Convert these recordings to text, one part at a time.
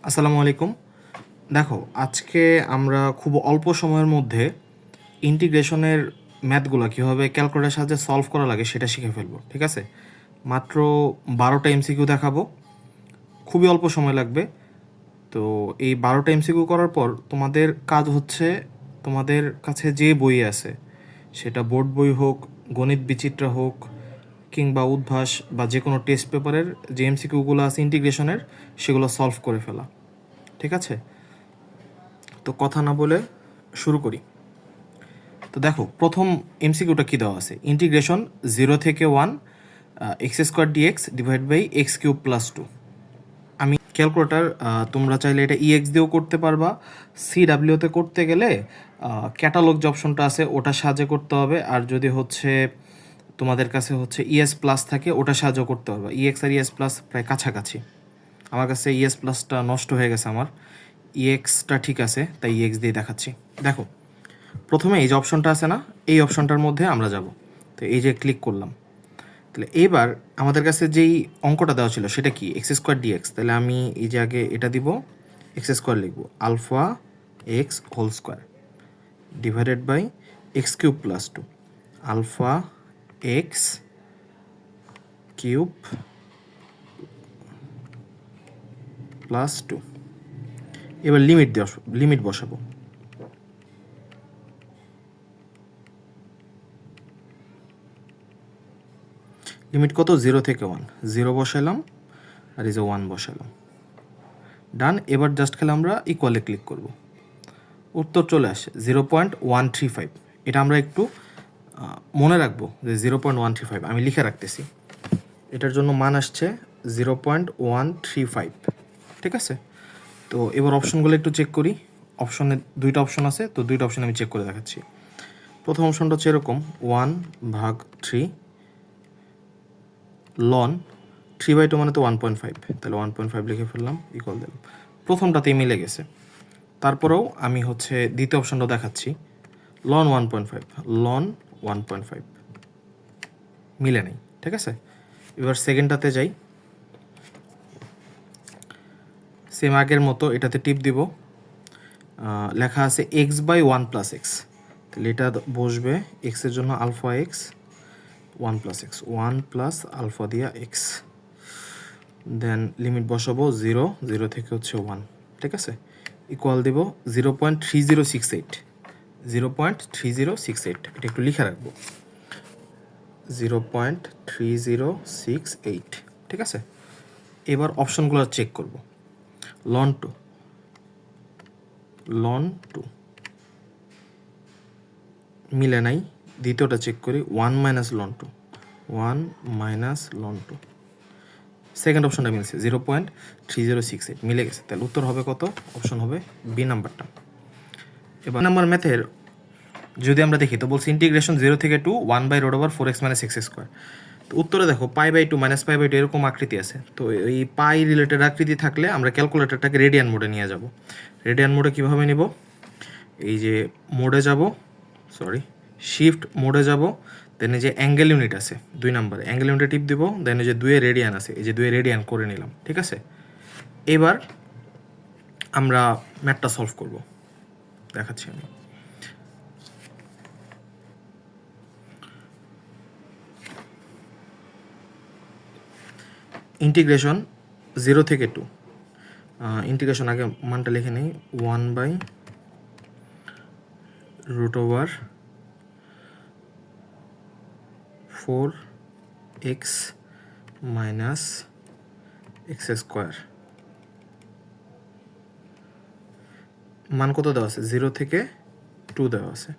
আসসালামু আলাইকুম। দেখো, আজকে আমরা খুব অল্প সময়ের মধ্যে ইন্টিগ্রেশনের ম্যাথগুলো কীভাবে ক্যালকুলেটরের সাহায্যে সলভ করা লাগে সেটা শিখে ফেলবো। ঠিক আছে? মাত্র 12টা এমসিকিউ দেখাবো, খুবই অল্প সময় লাগবে। তো এই 12টা এমসিকিউ করার পর তোমাদের কাজ হচ্ছে, তোমাদের কাছে যে বই আছে, সেটা বোর্ড বই হোক, গণিত বিচিত্রা হোক, কিংবা উদ্ভাস বা যে কোনো টেস্ট পেপারের যে এমসিকিউগুলো আছে ইন্টিগ্রেশনের, সেগুলো সলভ করে ফেলা। ঠিক আছে? তো কথা না বলে শুরু করি। তো দেখো, প্রথম এমসিকিউটা কী দেওয়া আছে, ইন্টিগ্রেশন 0 থেকে 1 x square dx divide by x cube plus 2। আমি ক্যালকুলেটার, তোমরা চাইলে এটা ইএক্স দিয়েও করতে পারবা। সিডাব্লিউতে করতে গেলে ক্যাটালগ যে অপশনটা আছে ওটার সাহায্যে করতে হবে, আর যদি হচ্ছে তোমাদের কাছে হচ্ছে ইএস প্লাস থাকে ওটা সাহায্য করতে হবে। ইএক্স আর ইএস প্লাস প্রায় কাছাকাছি। আমার কাছে ইএস প্লাসটা নষ্ট হয়ে গেছে, আমার ইএক্সটা ঠিক আছে, তাই ইএক্স দিয়ে দেখাচ্ছি। দেখো, প্রথমে এই যে অপশনটা আছে না, এই অপশনটার মধ্যে আমরা যাব। তো এই যে ক্লিক করলাম, তাহলে এবার আমাদের কাছে যেই অঙ্কটা দেওয়া ছিল সেটা কি, এক্স স্কোয়ার ডিএক্স। তাহলে আমি এই যে আগে এটা দিব, এক্স স্কোয়ার লিখব, alpha x whole square divided by x cube plus 2, alpha x cube plus 2। এবার লিমিট বসাবো। লিমিট কত, 0 থেকে 1, 0 বসালাম আর এই যে 1 বসালাম, ডান। এবার জাস্ট খেলে আমরা ইকুয়ালে ক্লিক করব, উত্তর চলে আসে 0.135। এটা আমরা একটু মনে রাখবো যে 0.135, আমি লিখে রাখতেছি। এটার জন্য মান আসছে 0.135। ঠিক আছে? তো এবার অপশনগুলো একটু চেক করি। অপশনে দুইটা অপশন আছে, তো দুইটা অপশন আমি চেক করে দেখাচ্ছি। প্রথম অপশনটা হচ্ছে এরকম, 1/3 লন 3/2 মানে তো 1.5, তাহলে 1.5 লিখে ফেললাম, ইকুয়াল দিলাম। প্রথমটাতেই মিলে গেছে। তারপরেও আমি হচ্ছে দ্বিতীয় অপশনটা দেখাচ্ছি, লন 1.5, লন 1.5 মিলে নেই। ঠিক আছে? এবার সেকেন্ডটাতে যাই, সেম আগের মতো এটাতে টিপ দিব, লেখা আছে এক্স বাই 1 প্লাস এক্স। তাহলে এটা বসবে এক্সের জন্য alpha x 1 plus x, 1 plus alpha দিয়া এক্স। দেন লিমিট বসাবো 0 থেকে হচ্ছে 1। ঠিক আছে? ইকুয়াল দেব 0.3068, 0.3068। এটা একটু লিখে রাখবো, 0.3068। ঠিক আছে? এবার অপশনগুলো চেক করব। লন 2 মিলে নাই। দ্বিতীয়টা চেক করি, 1 minus loan 2, 1 minus loan 2। Second অপশনটা মিলছে, 0.3068 মিলে গেছে। তাহলে উত্তর হবে কত? অপশন হবে বি নাম্বারটা। এবার নাম্বার ম্যাথের যদি আমরা দেখি, তো বলছি ইন্টিগ্রেশন 0 থেকে 2 1/√4x - x²। তো উত্তরে দেখো π/2 -π/2 এরকম আকৃতি আছে। তো এই পাই রিলেটেড আকৃতি থাকলে আমরা ক্যালকুলেটরটাকে রেডিয়ান মোডে নিয়ে যাব। রেডিয়ান মোডে কীভাবে নিব, এই যে মোডে যাব, শিফট মোডে যাব, দেন এই যে অ্যাঙ্গেল ইউনিট আছে 2 নম্বরে, অ্যাঙ্গেল ইউনিটে টিপ দিব, দেন এই যে 2 রেডিয়ান আছে, এই যে 2 রেডিয়ান করে নিলাম। ঠিক আছে? এবার আমরা ম্যাথটা সলভ করব, দেখাচ্ছি আমি। ইন্টিগ্রেশন 0 থেকে 2, ইন্টিগ্রেশন আগে মানটা লিখে নেই, 1/4x - x²। মান কত দেওয়া আছে, 0 থেকে 2 দেওয়া আছে।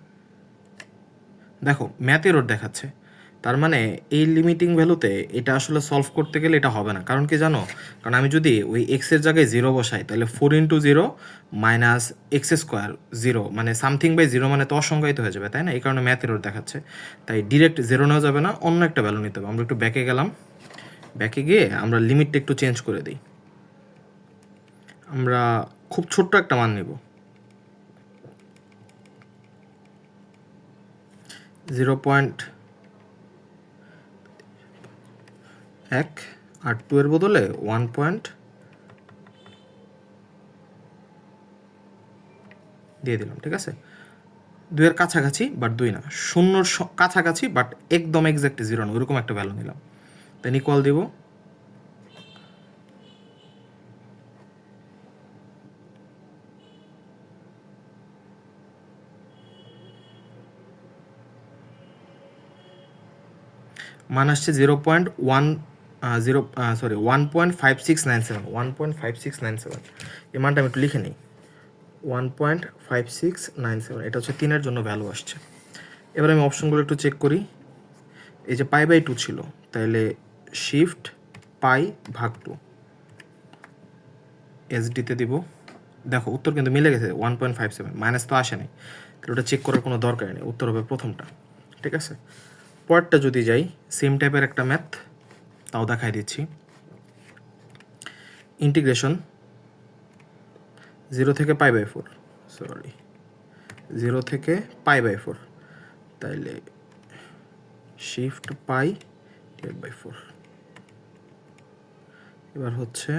দেখো ম্যাথ এরর দেখাচ্ছে, তার মানে এই লিমিটিং ভ্যালুতে এটা আসলে সলভ করতে গেলে এটা হবে না। কারণ কি জানো, কারণ আমি যদি ওই এক্সের জায়গায় 0 বসাই, তাহলে 4 × 0 - x², 0 মানে সামথিং বাই 0 মানে তো অসংজ্ঞায়িত হয়ে যাবে, তাই না? এই কারণে ম্যাথ এরর দেখাচ্ছে। তাই ডিরেক্ট 0 নেওয়া যাবে না, অন্য একটা ভ্যালু নিতে হবে। আমরা একটু ব্যাকে গেলাম, ব্যাকে গিয়ে আমরা লিমিটটা একটু চেঞ্জ করে দিই। আমরা খুব ছোট্ট একটা মান নিব, 0.1 আর 2 এর বদলে 1.5 দিয়ে দিলাম, ঠিক আছে। 2-এর কাছাকাছি বাট 2 না, 0-র কাছাকাছি বাট একদম এক্স্যাক্ট 0 না, ওরকম একটা ভ্যালু নিলাম। দেন ইকুয়াল দিব, মান আসছে 1.5697, 1.5697। এই মানটা আমি একটু লিখে নিই, 1.5697, এটা হচ্ছে 3-এর জন্য ভ্যালু আসছে। এবার আমি অপশনগুলো একটু চেক করি। এই যে π/2 ছিল, তাহলে শিফট π/2 এসডিতে দিব। দেখো উত্তর কিন্তু মিলে গেছে 1.57, মাইনাস তো আসে নাই, তাহলে ওটা চেক করার কোনো দরকার নেই, উত্তর হবে প্রথমটা, ঠিক আছে। পরেরটা যদি যাই, সেম টাইপের একটা ম্যাথ, তাও দেখাই দিচ্ছি। ইন্টিগ্রেশন 0 থেকে π/4, সরি 0 থেকে π/4, তাইলে শিফট π/4। এবার হচ্ছে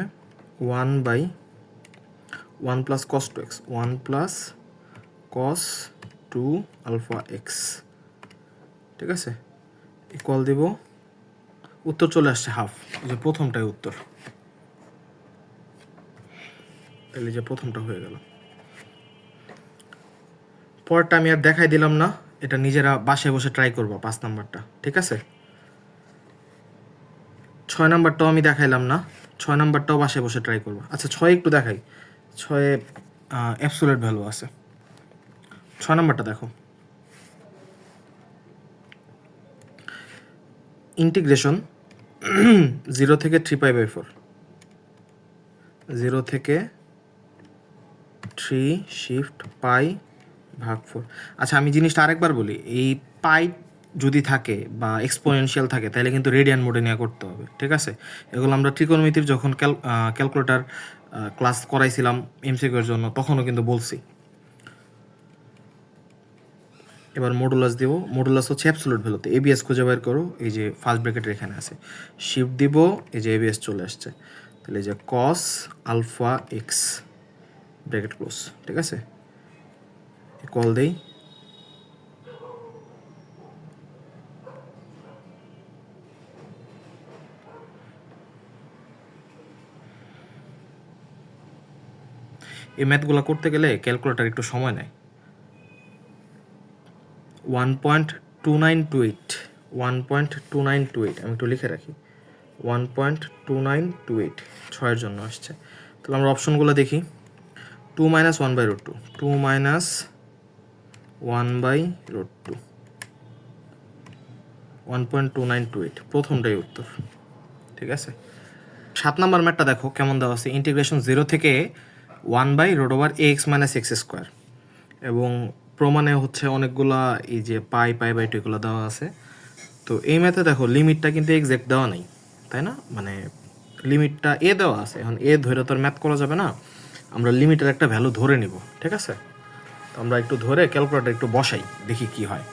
1 plus cos 2x, 1 plus cos 2 alpha x, ঠিক আছে। ইকুয়াল দিব, উত্তর চলে আসছে হাফ, যে প্রথমটাই উত্তর, তাহলে যে প্রথমটা হয়ে গেল। পরটা আমি আর দেখাই দিলাম না, এটা নিজেরা বাসায় বসে ট্রাই করবো, 5 নাম্বারটা, ঠিক আছে। 6 নাম্বারটাও আমি দেখাইলাম না, 6 নাম্বারটাও বাসায় বসে ট্রাই করবো। আচ্ছা 6 একটু দেখাই, 6 অ্যাবসোলিউট ভ্যালু আছে। 6 নাম্বারটা দেখো, ইন্টিগ্রেশন 0 থেকে 3π/4, 0 থেকে 3 শিফট π/4। আচ্ছা আমি জিনিসটা আরেকবার বলি, এই পাই যদি থাকে বা এক্সপোনেনশিয়াল থাকে তাহলে কিন্তু রেডিয়ান মোডে নিয়ে করতে হবে, ঠিক আছে। এগুলো আমরা ত্রিকোণমিতির যখন ক্যালকুলেটর ক্লাস করাইছিলাম এমসিকিউর জন্য, তখনও কিন্তু বলছি। এবার মডুলাস দিব, মডুলাস হচ্ছে অ্যাবসোলিউট ভ্যালুতে, এবিএস খুঁজে বের করো, এই যে ফার্স্ট ব্র্যাকেটের এখানে আছে, শিফট দিব, এই যে এবিএস চলে আসছে, তাহলে এই যে cos alpha x bracket close, ঠিক আছে। কল দেই, এই ম্যাথগুলো করতে গেলে ক্যালকুলেটর একটু সময় নেয়। 1.2928, 1.2928, আমি একটু লিখে রাখি, 1.2928 6-এর জন্য আসছে। তাহলে আমরা অপশনগুলো দেখি, 2 - 1/√2, 2 - 1/√2, 1.2928, প্রথমটাই উত্তর, ঠিক আছে। 7 নাম্বার ম্যাথটা দেখো কেমন দেওয়া আছে, ইন্টিগ্রেশন 0 থেকে 1/√ax - x², এবং প্রমাণে হচ্ছে অনেকগুলা এই যে π/2 এগুলো দেওয়া আছে। তো এই ম্যাথে দেখো লিমিটটা কিন্তু এক্সাক্ট দেওয়া নেই, তাই না, মানে লিমিটটা এ দেওয়া আছে, এখন এ ধরে তো আর ম্যাথ করা যাবে না, আমরা লিমিটের একটা ভ্যালু ধরে নিব, ঠিক আছে। তো আমরা একটু ধরে ক্যালকুলেটর একটু বসাই, দেখি কি হয়।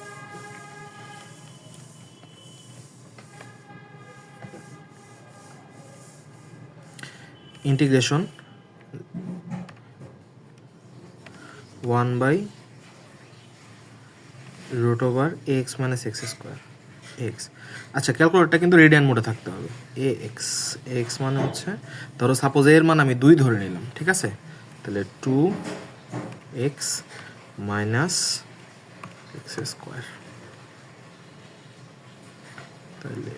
Integration 1/√ax - x², x. আচ্ছা ক্যালকুলেটরটা কিন্তু রেডিয়ান মোডে থাকতে হবে, এ এক্স, এক্স মানে হচ্ছে, ধরো সাপোজ এর মান আমি 2 ধরে নিলাম, ঠিক আছে, তাহলে 2x - x², তাহলে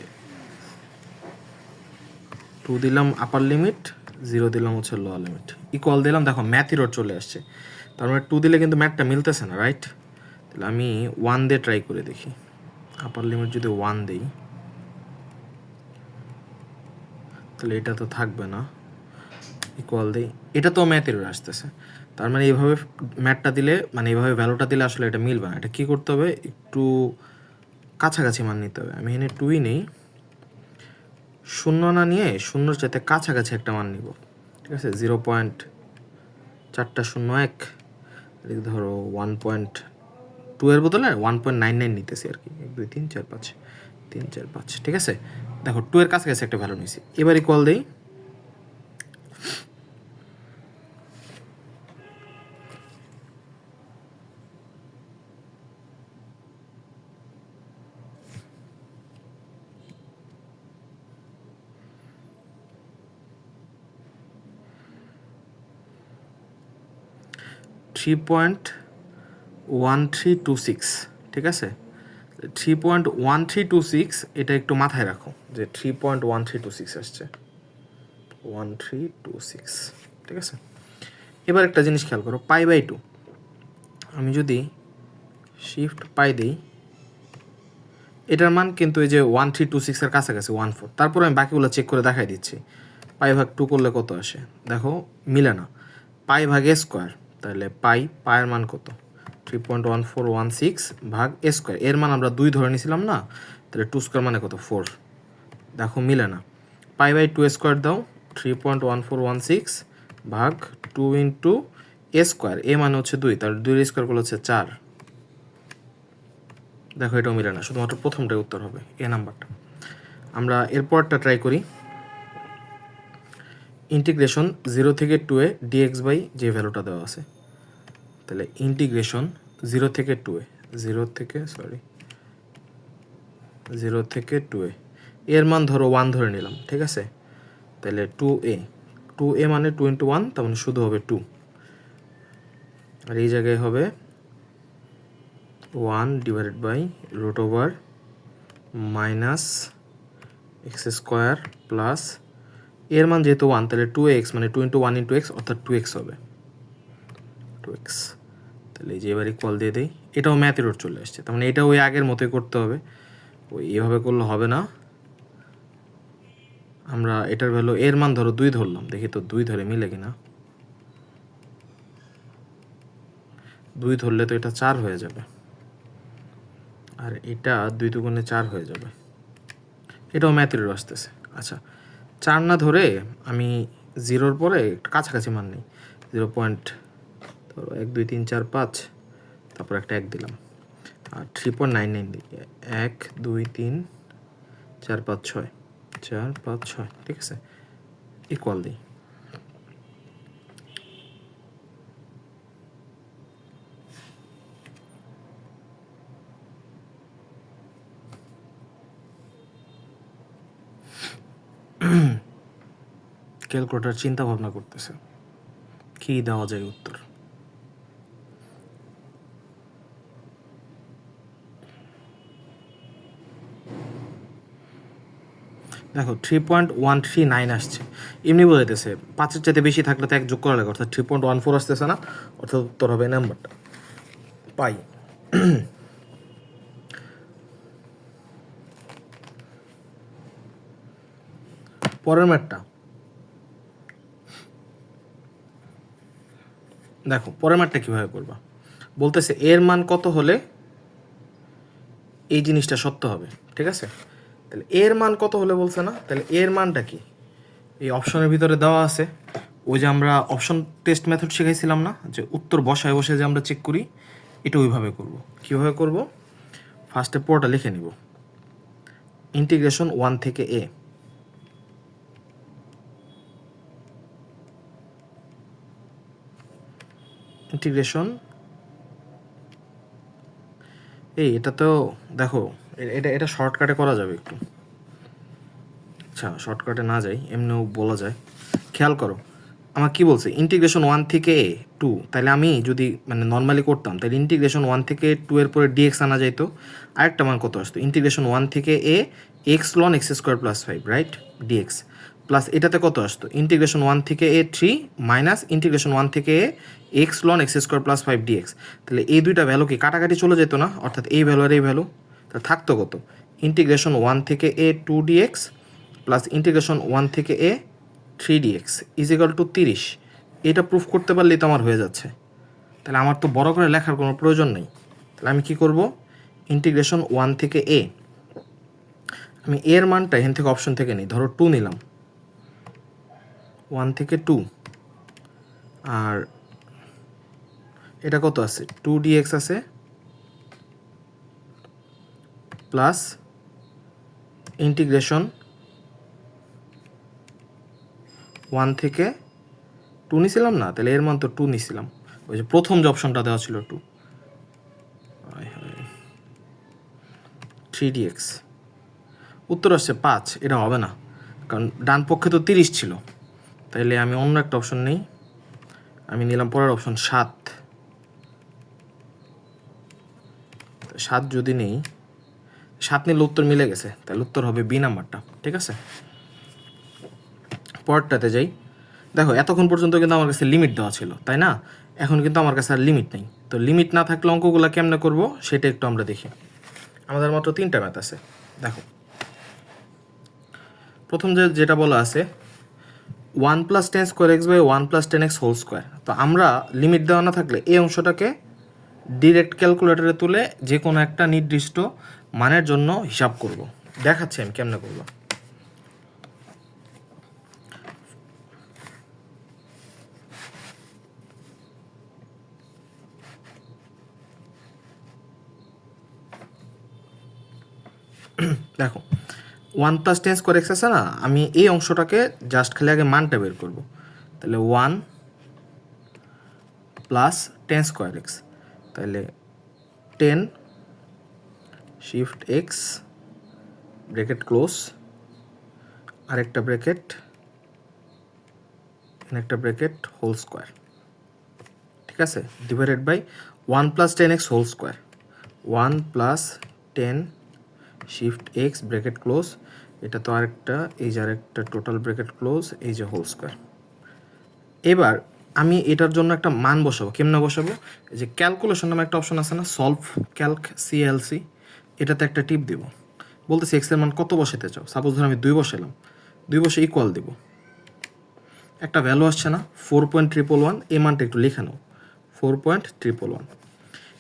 2 দিলাম আপার লিমিট, 0 দিলাম হচ্ছে লোয়ার লিমিট, ইকুয়াল দিলাম। দেখো ম্যাথ এরর চলে আসছে, তার মানে 2 দিলে কিন্তু ম্যাথটা মিলতেছে না, রাইট। তাহলে আমি 1 দিয়ে ট্রাই করে দেখি, আপার লিমিট যদি 1 দিই তাহলে এটা তো থাকবে না, ইকুয়াল দিই, এটা তো ম্যাথ এরর আসতেছে। তার মানে এইভাবে ম্যাথটা দিলে, মানে এইভাবে ভ্যালুটা দিলে আসলে এটা মিলবে না। এটা কী করতে হবে, একটু কাছাকাছি মান নিতে হবে। আমি এখানে 2ই নেই, 0 না নিয়ে 0-র চাইতে কাছাকাছি একটা মান নিব, ঠিক আছে। 0.401, ধরো 1.2 এর বদলে 1.99 নিতেছি আর কি, 1 2 3 4 5, 3 4 5, ঠিক আছে। দেখো 2 এর কাছাকাছি একটা ভ্যালু নিয়েছি, এবার ইকুয়াল দিই, 3.1326, ঠিক আছে? 3.1326 এটা একটু মাথায় রাখো যে 3.1326 আসছে, 1326, ঠিক আছে? এবার একটা জিনিস খেয়াল করো, π/2 আমি যদি শিফট পাই দিই, এটার মান কিন্তু এই যে 1326-এর কাছাকাছি 14। তারপর আমি বাকিগুলো চেক করে দেখাই দিচ্ছি। π/2 করলে কত আসে দেখো, মিলে না। π/a², তাহলে পায়ের মান কত? 3.1416 ভাগ a², এর মান আমরা 2 ধরে নিয়েছিলাম না, তাহলে 2² মানে কত? 4। দেখো মিলে না। π/2² দাও, 3.1416 ভাগ 2 ইন্টু a², এ মানে হচ্ছে 2, তাহলে 2 করলে হচ্ছে 4। দেখো এটাও মিলে না, শুধুমাত্র প্রথমটাই উত্তর হবে, এ নাম্বারটা। আমরা এরপরটা ট্রাই করি। ইন্টিগ্রেশন 0 থেকে 2 এ dx বাই যে ভ্যালুটা দেওয়া আছে, তাহলে ইন্টিগ্রেশন 0 থেকে 2 এ 0 থেকে 2 এ এর মান ধরো 1 ধরে নিলাম, ঠিক আছে? তাহলে 2a মানে 2 ইন্টু 1, তার মানে শুধু হবে 2, আর এই জায়গায় হবে 1 divided by root over minus x² plus, এর মান যেহেতু 1 তাহলে 2x মানে 2 ইন্টু 1 ইন্টু এক্স, অর্থাৎ 2x হবে, 2x। তাহলে এই যে এবার ইকুয়াল দিয়ে দিই, এটাও ম্যাথের রুট চলে আসছে, তার মানে এটা ওই আগের মতোই করতে হবে, ওই এভাবে করলে হবে না। আমরা এটার ভ্যালু, এর মান ধরো 2 ধরলাম, দেখি তো 2 ধরে মিলে কিনা। 2 ধরলে তো এটা 4 হয়ে যাবে, আর এটা 2 দুগুণে 4 হয়ে যাবে, এটাও ম্যাথের রুট আসতেছে। আচ্ছা, 4 না ধরে আমি 0-র পরে কাছাকাছি মান নেই, 0 পয়েন্ট ধরো 1 2 3 4 5, তারপর একটা 1 দিলাম, আর 3.99 দিই, 1 2 3 4 5 6, 4 5 6, ঠিক আছে? ইকুয়াল দিই, ক্যালকুলেটর চিন্তা ভাবনা করতেছে কি দেওয়া যায় উত্তর। দেখো 3.139 আসছে, এমনি বোঝাইতেছে 5-এর চাইতে বেশি থাকলে তো 1 যোগ করা লাগে, অর্থাৎ 3.14 আসতেছে না, অর্থাৎ উত্তর হবে নাম্বারটা পাই। পরের ম্যাথটা দেখো, পরের ম্যাথটা কীভাবে করবা, বলতেছে এর মান কত হলে এই জিনিসটা সত্য হবে, ঠিক আছে? তাহলে এর মান কত হলে বলছে না, তাহলে এর মানটা কি এই অপশনের ভিতরে দেওয়া আছে। ওই যে আমরা অপশন টেস্ট মেথড শিখাইছিলাম না, যে উত্তর বসায় বসে যে আমরা চেক করি, এটা ওইভাবে করব। কীভাবে করব? ফার্স্টে পুরোটা লিখে নিব, ইন্টিগ্রেশন 1 থেকে a, ইন্টিগ্রেশন এটা তো দেখো, এটা শর্টকাটে করা যাবে একটু। আচ্ছা, শর্টকাটে না যাই, এমনিও বলা যায়। খেয়াল করো আমার কি বলছে, ইন্টিগ্রেশন 1 থেকে 2, তাহলে আমি যদি মানে নর্মালি করতাম, তাহলে ইন্টিগ্রেশন 1 থেকে 2 এর পরে ডিএক্স আনা যাইতো, আরেকটা মান কত আসতো, ইন্টিগ্রেশন 1 থেকে এক্স লন x² plus 5, right? Dx plus এটাতে কত আসতো, ইন্টিগ্রেশন 1 থেকে 3 মাইনাস ইন্টিগ্রেশন 1 থেকে এক্স লন x² প্লাস 5 ডিএক্স। তাহলে এই দুইটা ভ্যালু কি কাটাকাটি চলে যেত না, অর্থাৎ এই ভ্যালু আর এই ভ্যালু, তাহলে থাকতো কত, ইন্টিগ্রেশন 1 থেকে 2 ডিএক্স প্লাস ইন্টিগ্রেশন 1 থেকে 3 dx ইজ ইকাল টু 30। এটা প্রুফ করতে পারলেই তো আমার হয়ে যাচ্ছে, তাহলে আমার তো বড় করে লেখার কোনো প্রয়োজন নেই। তাহলে আমি কি করব, ইন্টিগ্রেশন 1 থেকে আমি এর মানটা এখান থেকে অপশন থেকে নিই, ধরো 2 নিলাম, 1 থেকে 2, আর এটা কত আছে, 2 dx আছে প্লাস ইন্টিগ্রেশন 1 থেকে 2 নিছিলাম না, তাহলে এর মান তো 2 নিছিলাম, ওই যে প্রথম যে অপশনটা দেওয়া ছিল 2, 3 dx, উত্তর আসছে 5। এটা হবে না, কারণ ডান পক্ষে তো 30 ছিল, তাইলে আমি অন্য একটা অপশন নেই, আমি নিলাম পরের অপশন 7। 7 যদি নেই, 7 নিলে উত্তর মিলে গেছে, তাহলে উত্তর হবে বি নাম্বারটা। ঠিক আছে, পরেরটাতে যাই। দেখো এতক্ষণ পর্যন্ত কিন্তু আমার কাছে লিমিট দেওয়া ছিল, তাই না? এখন কিন্তু আমার কাছে আর লিমিট নেই। তো লিমিট না থাকলে অঙ্কগুলো কেমনে করব সেটা একটু আমরা দেখি। আমাদের মাত্র 3টা ম্যাথ আছে। দেখো প্রথম যেটা বলা আছে 1 + 10² x / 1 + 10x হোল স্কোয়ার। তো আমরা লিমিট দেওয়া না থাকলে এই অংশটাকে ডিরেক্ট ক্যালকুলেটরে তুলে যে কোনো একটা নির্দিষ্ট মানের জন্য হিসাব করব। দেখাচ্ছি আমি কেমনে করব। দেখো 1 + 10² x আছে না, আমি এই অংশটাকে জাস্ট খালি আগে মানটা বের করব। তাহলে 1 + 10² x, তাহলে 10 শিফট x ব্র্যাকেট ক্লোজ, আরেকটা ব্র্যাকেট, একটা ব্র্যাকেট হোল স্কোয়ার। ঠিক আছে, divided by 1 + 10x whole square. 1 + 10 shift x bracket close, এটা তো আরেকটা, এই যে আরেকটা টোটাল ব্র্যাকেট ক্লোজ, এই যে হোল স্কোয়ার। এবার আমি এটার জন্য একটা মান বসাবো। কেমনে বসাবো? এই যে ক্যালকুলেশন নামে একটা অপশন আছে না, সলভ ক্যালক, CLC, এটাতে একটা টিপ দিব। বলতেছি এক্স এর মান কত বসাতে চাও। সাপোজ ধর আমি 2 বসালাম, 2 বসে ইকুয়াল দিব, একটা ভ্যালু আসছে না 4.111, এই মানটা একটু লিখে নাও 4.111।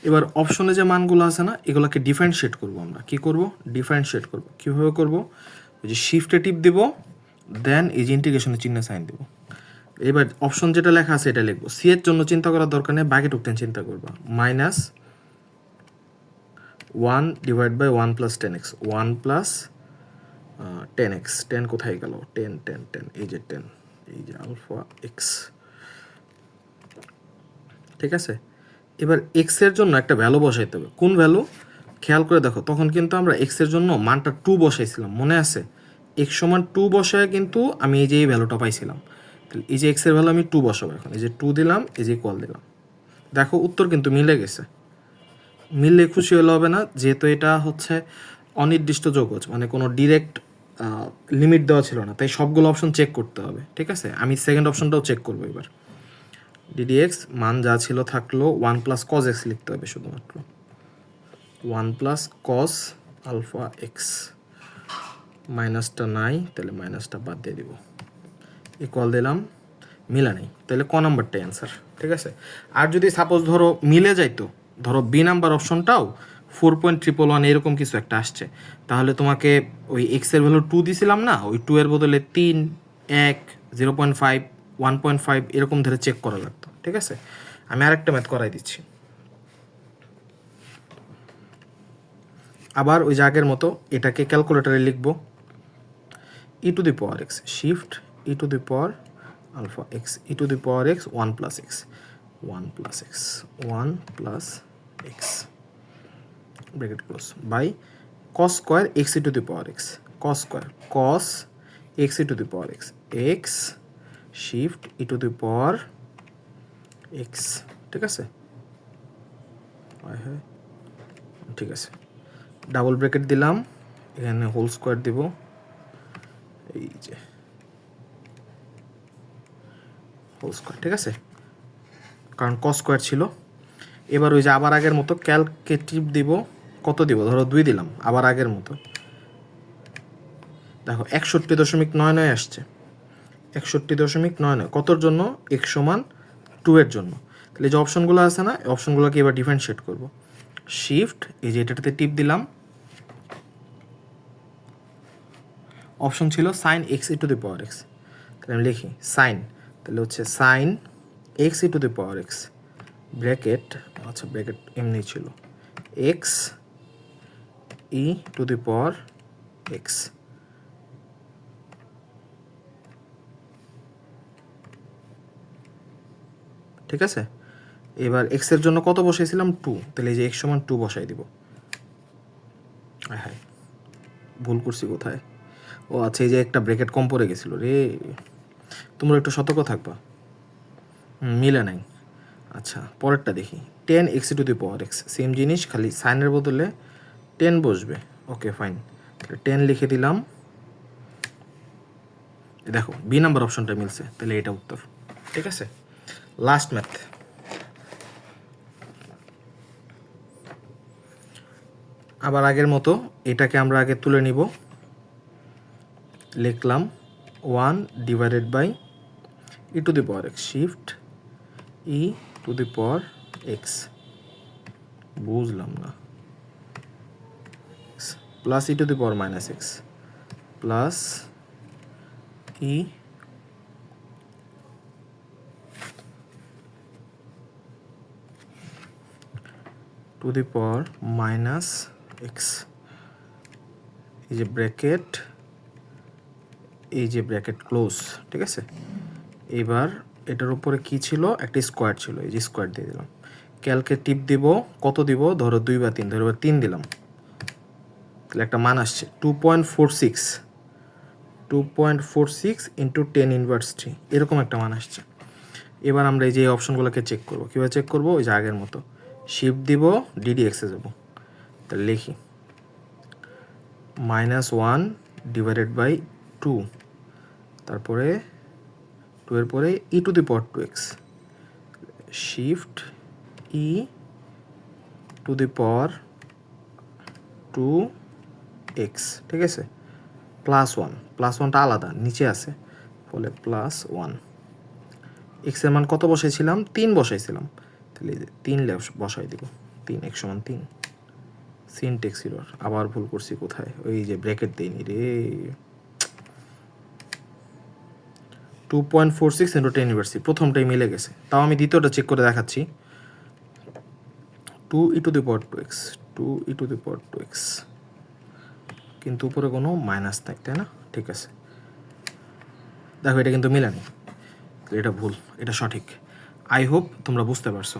এবার অপশনে যে মানগুলো আছে না, এগুলোকে ডিফারেন্সিয়েট করব। আমরা কি করব? ডিফারেন্সিয়েট করব। কীভাবে করব? ওই যে শিফটে টিপ দিব, দেন এই যে ইন্টিগ্রেশনের চিহ্ন সাইন দিব। এবার অপশন যেটা লেখা আছে এটা লিখবো। সি এর জন্য চিন্তা করার দরকার নেই, বাকি টুকটেন চিন্তা করবা। -1 / 1 + 10x, 1 + 10x, 10 কোথায় গেল? 10 10 10, এই যে 10, এই যে আলফা এক্স। ঠিক আছে, এবার এক্স এর জন্য একটা ভ্যালু বসাইতে হবে। কোন ভ্যালু? খেয়াল করে দেখো, তখন কিন্তু আমরা এক্স এর জন্য মানটা 2 বসাইছিলাম, মনে আছে? x = 2 বসায় কিন্তু আমি এই যে এই ভ্যালুটা পাইছিলাম। তাহলে এই যে এক্স এর ভ্যালু আমি 2 বসাবো এখন। এই যে 2 দিলাম, এই যে ইকুয়াল দিলাম। দেখো উত্তর কিন্তু মিলে গেছে। মিললে খুশি হলে হবে না, যেহেতু এটা হচ্ছে অনির্দিষ্ট যৌগজ, মানে কোনো ডিরেক্ট লিমিট দেওয়া ছিল না, তাই সবগুলো অপশন চেক করতে হবে। ঠিক আছে, আমি সেকেন্ড অপশনটাও চেক করবো। এবার ddx মান যা ছিল থাকলো, 1 + cos x লিখতে হবে শুধুমাত্র, 1 + cos আলফা এক্স। মাইনাসটা নাই, তাহলে মাইনাসটা বাদ দিয়ে দিব, ইকুয়াল দিলাম, মিলা নেই, তাহলে ক নাম্বারটাই অ্যান্সার। ঠিক আছে, আর যদি সাপোজ ধরো মিলে যাইতো, ধরো বি নাম্বার অপশনটাও 4.111 এরকম কিছু একটা আসছে, তাহলে তোমাকে ওই এক্সের ভ্যালু 2 দিছিলাম না, ওই 2 এর বদলে 3, 1, 0.5, 1.5 এরকম ধরে চেক করা লাগতো। ঠিক আছে, আমি আরেকটা ম্যাথ করাই দিচ্ছি। আবার ওই আগের মতো এটাকে ক্যালকুলেটরে লিখবো, e⁴x shift e⁴ alpha x, e⁴x 1 + x, 1 + x, 1 + x bracket close by cos square x e⁴x, cos square cos x e⁴x, x shift e⁴x। ঠিক আছে, ঠিক আছে, ডাবল ব্র্যাকেট দিলাম, এখানে হোল স্কোয়ার দিব, এই যে হোল স্কোয়ার। ঠিক আছে, কারণ cos স্কোয়ার ছিল। এবার ওই যে আবার আগের মতো ক্যালকে টিপ দিব, কত দিব? ধরো 2 দিলাম, আবার আগের মতো। দেখো 61.99 আসছে, 61.99 কতর জন্য? x = 2 এর জন্য। তাহলে যে অপশনগুলো আছে না, এই অপশনগুলোকে এবার ডিফারেন্সিয়েট করব। শিফট, এই যে এটাতে টিপ দিলাম, অপশন ছিল sin x e⁴x, তাহলে আমি লিখি সাইন, তাহলে হচ্ছে sin x e⁴x ব্র্যাকেট, আচ্ছা ব্র্যাকেট এমনি ছিল, x e⁴x। ঠিক আছে, এবার x এর জন্য কত বসাইছিলাম? 2, তাহলে এই যে x = 2 বসাই দিব। হ্যাঁ, ভুল করছি কোথায়? ও আচ্ছা, এই যে একটা ব্র্যাকেট কম পড়ে গেছিলো রে, তোমরা একটু সতর্ক থাকবা। মিলে নাই, আচ্ছা পরেরটা দেখি 10x two the power x, same জিনিস খালি সাইনের বদলে 10 বসবে। ওকে ফাইন, 10 লিখে দিলাম। দেখো বি নাম্বার অপশনটা মিলছে, তাহলে এটা উত্তর। ঠিক আছে, লাস্ট ম্যাথ। আবার আগের মতো এটাকে আমরা আগে তুলে নিব, লিখলাম 1 divided by e to the power x, shift e to the power x, বুঝলাম না, plus e to the power minus x plus e to the power minus x, এই যে ব্র্যাকেট, এই যে ব্র্যাকেট ক্লোজ। ঠিক আছে, এবার এটার উপরে কি ছিল, একটা স্কোয়ার ছিল, এই যে স্কোয়ার দিয়ে দিলাম। ক্যালকে টিপ দিব, কত দিব, ধরো 2 বা 3, ধরো 3 দিলাম, তাহলে একটা মান আসছে 2.46, 2.46 ইন্টু 10 ইনভার্স 3, এরকম একটা মান আসছে। এবার আমরা এই যে অপশনগুলোকে চেক করবো, কীভাবে চেক করবো, ওই যে আগের মতো শিফট দিব, ডিডিএক্সে যাবো, তাহলে লিখি -1 ডিভাইডেড বাই 2, তারপরে 2 এর পরে e to the power 2x, shift e to the power 2x। ঠিক আছে, +1, +1টা আলাদা নিচে আছে, ফলে +1। এক্সের মান কত বসাইছিলাম, 3 বসাইছিলাম, তাহলে 3 বসাই দিব, 3 x = 3। সিনটেক্স এরর, আবার ভুল করছি কোথায়, ওই যে ব্র্যাকেট দেইনি রে। 2.46 ইন্টু 10 ইনভার্স 3, প্রথমটাই মিলে গেছে, তাও আমি দ্বিতীয়টা চেক করে দেখাচ্ছি। 2 ই to the power 2x, 2 E to the power 2x, কিন্তু উপরে কোনো মাইনাস নাই, তাই না? ঠিক আছে, দেখো এটা কিন্তু মিলে নেই, এটা ভুল, এটা সঠিক। আই হোপ তোমরা বুঝতে পারছো।